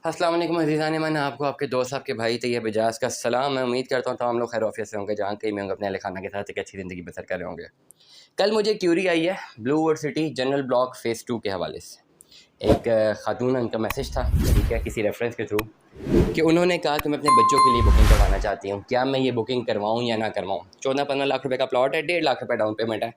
अस्सलाम वालेकुम अज़ीज़ान मन, आपको आपके दोस्त आपके भाई तैयब एजाज का सलाम। मैं उम्मीद करता हूँ तमाम लोग खैर ऑफिस से होंगे, जहाँ कहीं में होंगे अपने अहल खाना के साथ एक अच्छी ज़िंदगी बसर कर रहे होंगे। कल मुझे क्यूरी आई है blue world city general block phase 2 के हवाले से। एक खातून, उनका मैसेज था, ठीक है, किसी रेफरेंस के थ्रू, कि उन्होंने कहा कि मैं अपने बच्चों के लिए बुकिंग करवाना चाहती हूँ, क्या मैं ये बुकिंग करवाऊँ या ना करवाऊँ। 14-15 लाख रुपए का प्लॉट है, 1.5 लाख रुपये डाउन पेमेंट है,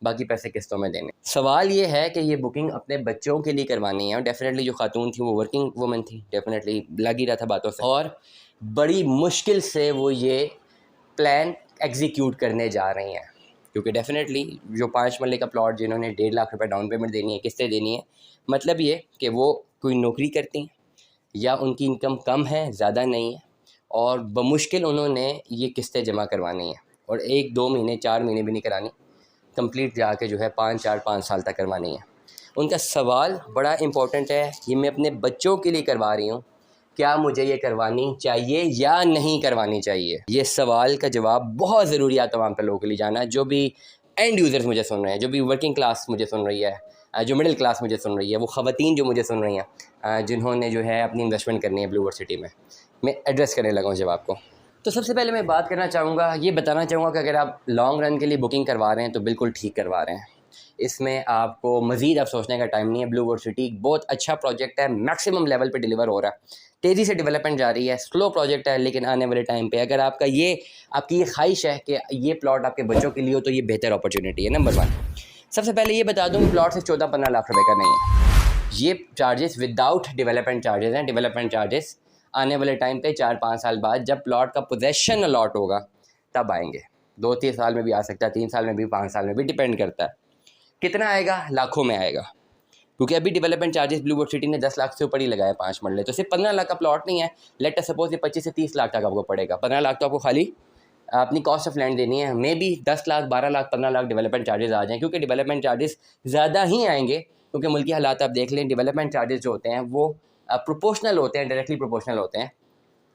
बाकी पैसे किस्तों में देने। सवाल ये है कि ये बुकिंग अपने बच्चों के लिए करवानी है, और डेफिनेटली जो खातून थी वो वर्किंग वूमन थी, डेफिनेटली लग ही रहा था बातों से, और बड़ी मुश्किल से वो ये प्लान एग्जीक्यूट करने जा रही हैं। क्योंकि डेफिनेटली जो 5 मरले का प्लॉट जिन्होंने 1.5 लाख रुपए डाउन पेमेंट देनी है, किस्तें देनी है, मतलब ये कि वो कोई नौकरी करती हैं या उनकी इनकम कम है, ज़्यादा नहीं है, और बमुश्किल उन्होंने ये किस्तें जमा करवानी है, और 1-2 महीने 4 महीने भी नहीं करानी, कंप्लीट जाके जो है 5 साल तक करवानी है। उनका सवाल बड़ा इम्पोर्टेंट है, ये मैं अपने बच्चों के लिए करवा रही हूँ, क्या मुझे ये करवानी चाहिए या नहीं करवानी चाहिए। ये सवाल का जवाब बहुत ज़रूरी है तमाम पे लोगों के लिए जाना, जो भी एंड यूज़र्स मुझे सुन रहे हैं, जो भी वर्किंग क्लास मुझे सुन रही है, जो मिडिल क्लास मुझे सुन रही है, वो ख़वातीन जो मुझे सुन रही हैं, जिन्होंने जो है अपनी इन्वेस्टमेंट करनी है ब्लू वर्ल्ड सिटी में, मैं एड्रेस करने लगा हूँ जवाब को। तो सबसे पहले मैं बात करना चाहूँगा, ये बताना चाहूँगा कि अगर आप लॉन्ग रन के लिए बुकिंग करवा रहे हैं तो बिल्कुल ठीक करवा रहे हैं। इसमें आपको मज़ीद अब सोचने का टाइम नहीं है। ब्लू वर्ल्ड सिटी बहुत अच्छा प्रोजेक्ट है, मैक्सिमम लेवल पे डिलीवर हो रहा है, तेज़ी से डेवलपमेंट जा रही है, स्लो प्रोजेक्ट है, लेकिन आने वाले टाइम पे अगर आपकी ये ख्वाहिश है कि ये प्लॉट आपके बच्चों के लिए हो तो ये बेहतर अपॉर्चुनिटी है। नंबर 1, सबसे पहले ये बता दूँ, प्लॉट सिर्फ 14-15 लाख रुपये का नहीं है। ये चार्जेस विदाउट डेवलपमेंट चार्जेस हैं। डेवलपमेंट चार्जेस आने वाले टाइम पे 4-5 साल बाद जब प्लॉट का पोजेसन अलॉट होगा तब आएंगे। 2-3 साल में भी आ सकता है, 3 साल में भी, 5 साल में भी, डिपेंड करता है कितना आएगा, लाखों में आएगा। क्योंकि अभी development charges blue world city ने 10 लाख से ऊपर ही लगाया 5 मरले, तो सिर्फ 15 लाख का प्लॉट नहीं है। लेट अस सपोज ये 25 से 30 लाख तक आपको पड़ेगा। 15 लाख तो आपको खाली अपनी कॉस्ट ऑफ लैंड देनी है, may be 10 lakh, 12 lakh, 15 lakh development charges आ जाएँ, क्योंकि डेवलपमेंट चार्जेस ज़्यादा ही आएंगे। क्योंकि मुल्की हालात आप देख लें, डेवलपमेंट चार्जेस जो होते हैं वो प्रोपोर्शनल होते हैं, डायरेक्टली प्रोपोर्शनल होते हैं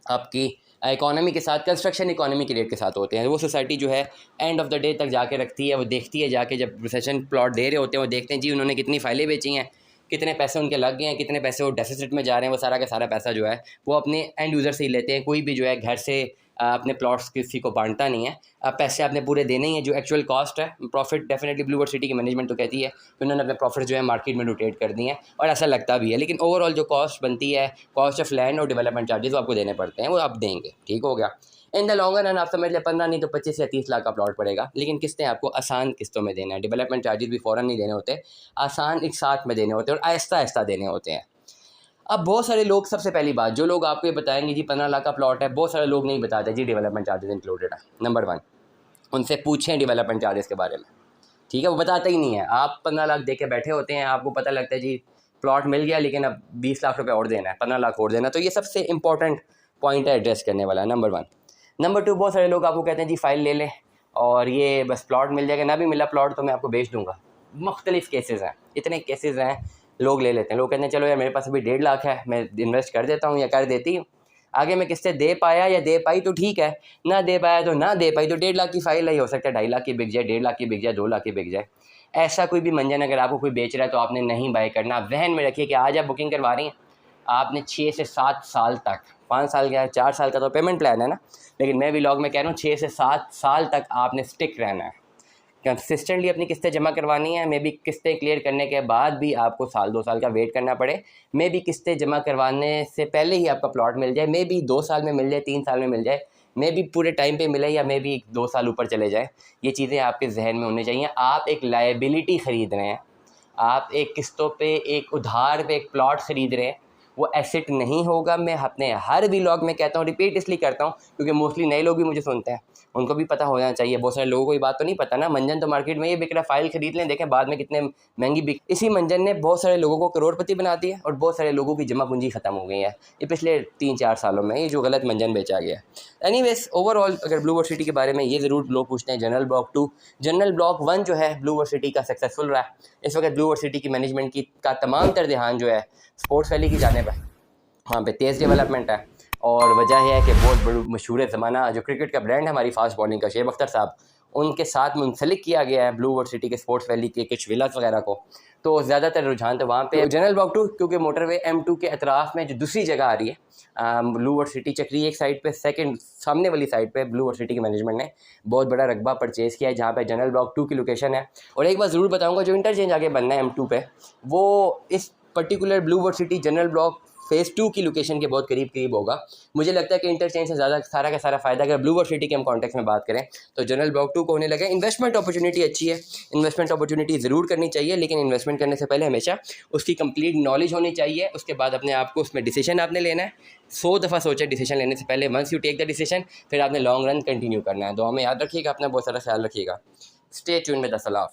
आपकी इकोनॉमी के साथ, कंस्ट्रक्शन इकोनॉमी के रेट के साथ होते हैं। वो सोसाइटी जो है एंड ऑफ द डे तक जाके रखती है, वो देखती है जाके, जब प्रोसेशन प्लॉट दे रहे होते हैं वो देखते हैं जी उन्होंने कितनी फाइलें बेची हैं, कितने पैसे उनके लग गए हैं, कितने पैसे वो डेफिसिट में जा रहे हैं। वो सारा का सारा पैसा जो है वो अपने एंड यूज़र से ही लेते हैं। कोई भी जो है घर से अपने प्लॉट्स किसी को बांटता नहीं है। पैसे आपने पूरे देने ही हैं, जो एक्चुअल कॉस्ट है। Profit definitely blue world city की मैनेजमेंट तो कहती है कि उन्होंने अपने प्रॉफिट जो है मार्केट में रोटेट कर दिए हैं, और ऐसा लगता भी है, लेकिन ओवरऑल जो कॉस्ट बनती है, कॉस्ट ऑफ लैंड और डेवलपमेंट चार्जेस वो आपको देने पड़ते हैं, वो आप देंगे। ठीक हो गया। इन द लॉन्गर रन आप समझ लें 15 नहीं तो 25 या 30 लाख का प्लॉट पड़ेगा, लेकिन किस्तें आपको आसान किस्तों में देना है। डेवलपमेंट चार्जेस भी फ़ौरन नहीं देने होते, आसान एक साथ में देने होते हैं और आहिस्ता आहिस्ता देने होते हैं। अब बहुत सारे लोग, सबसे पहली बात, जो लोग आपको ये बताएंगे जी 15 लाख का प्लॉट है, बहुत सारे लोग नहीं बताते जी डेवलपमेंट चार्जेस इंक्लूडेड है। नंबर 1, उनसे पूछें डेवलपमेंट चार्जेस के बारे में, ठीक है, वो बताते ही नहीं है। आप 15 लाख दे के बैठे होते हैं, आपको पता लगता है जी प्लॉट मिल गया, लेकिन अब 20 लाख रुपये और देना है, 15 लाख और देना। तो ये सबसे इंपॉर्टेंट पॉइंट है एड्रेस करने वाला, नंबर 1। नंबर 2, बहुत सारे लोग आपको कहते हैं जी फाइल ले लें और ये बस प्लॉट मिल जाएगा, ना भी मिला प्लॉट तो मैं आपको बेच दूंगा। मुख्तलिफ केसेस हैं, इतने केसेस हैं, लोग ले लेते हैं। लोग कहते हैं चलो यार मेरे पास अभी 1.5 लाख है, मैं इन्वेस्ट कर देता हूँ या कर देती हूँ, आगे मैं किससे दे पाया या दे पाई तो ठीक है, ना दे पाया तो ना दे पाई, तो 1.5 लाख की फाइल है, हो सकता है 2.5 लाख की बिक जाए, 1.5 लाख की बिक जाए, 2 लाख की बिक जाए। ऐसा कोई भी मंजन अगर आपको कोई बेच रहा है तो आपने नहीं बाय करना। वहन में रखिए कि आज आप बुकिंग करवा रही हैं, आपने 6 से 7 साल तक, 5 साल का 4 साल का तो पेमेंट प्लान है ना, लेकिन मैं व्लॉग में कह रहा हूँ 6 से 7 साल तक आपने स्टिक रहना है, कंसिस्टेंटली अपनी किस्तें जमा करवानी है। मे बी किस्तें क्लियर करने के बाद भी आपको 1-2 साल का वेट करना पड़े, मे बी किस्तें जमा करवाने से पहले ही आपका प्लॉट मिल जाए, मे बी 2 साल में मिल जाए, 3 साल में मिल जाए, मे बी पूरे टाइम पे मिले, या मे बी 2 साल ऊपर चले जाए। ये चीज़ें आपके जहन में होनी चाहिए। आप एक लायबिलिटी ख़रीद रहे हैं, आप एक किस्तों पे, एक उधार पे एक प्लॉट ख़रीद रहे हैं, वो एसेट नहीं होगा। मैं अपने हर व्लॉग में कहता हूँ, रिपीट इसलिए करता हूँ क्योंकि मोस्टली नए लोग भी मुझे सुनते हैं, उनको भी पता होना चाहिए। बहुत सारे लोगों को ये बात तो नहीं पता ना, मंजन तो मार्केट में ये बिक रहा, फाइल खरीद लें, देखें बाद में कितने महंगी बिक। इसी मंजन ने बहुत सारे लोगों को करोड़पति बना दिया और बहुत सारे लोगों की जमा पूंजी ख़त्म हो गई है ये पिछले 3-4 सालों में, ये जो गलत मंजन बेचा गया। एनीवेज, ओवरऑल अगर ब्लू वर्ल्ड सिटी के बारे में ये ज़रूर लोग पूछते हैं, जनरल ब्लॉक 2, जनरल ब्लॉक 1 जो है ब्लू वर्ल्ड सिटी का सक्सेसफुल रहा है। इस वक्त ब्लू वर्ल्ड सिटी की मैनेजमेंट की का तमाम तर ध्यान जो है स्पोर्ट्स वैली की जानिब है, वहाँ पे तेज़ डेवलपमेंट है। और वजह यह है कि बहुत बड़ी मशहूर ज़माना जो क्रिकेट का ब्रांड है हमारी फास्ट बॉलिंग का, शेब अख्तर साहब, उनके साथ मुंसलिक किया गया है ब्लू वर्ड सिटी के स्पोर्ट्स वैली के कुछ विलास वगैरह को, तो ज़्यादातर रुझान तो वहाँ पे। जनरल ब्लॉक 2 क्योंकि मोटरवे M2 के अतराफ़ में जो दूसरी जगह आ रही है ब्लू वर्ड सिटी चक्री एक साइड पे, सेकंड सामने वाली साइड पे ब्लू वर्ड सिटी के मैनेजमेंट ने बहुत बड़ा रकबा परचेज़ किया है जहाँ पे जनरल ब्लॉक 2 की लोकेशन है। और एक बात ज़रूर बताऊँगा, जो इंटरचेंज आगे बनना है M2 पे, वो इस particular Blue World City general block phase 2 की लोकेशन के बहुत करीब होगा। मुझे लगता है कि इंटरचेंज से ज़्यादा सारा का सारा फ़ायदा अगर ब्लू वर्ड सिटी के हम कॉन्टेक्स्ट में बात करें तो जनरल ब्लॉक 2 को होने लगा। इन्वेस्टमेंट अपॉर्चुनिटी अच्छी है, इन्वेस्टमेंट अपॉर्चुनिटी ज़रूर करनी चाहिए, लेकिन इन्वेस्टमेंट करने से पहले हमेशा उसकी कंप्लीट नॉलेज होनी चाहिए। उसके बाद अपने आप को उसमें डिसीजन आपने लेना है। 100 दफ़ा सोचें डिसीजन लेने से पहले। Once you take the decision, फिर आपने लॉन्ग रन कंटिन्यू करना है। दुआ में याद रखिएगा, अपना बहुत सारा ख्याल रखिएगा। स्टे ट्यून में द सलाह।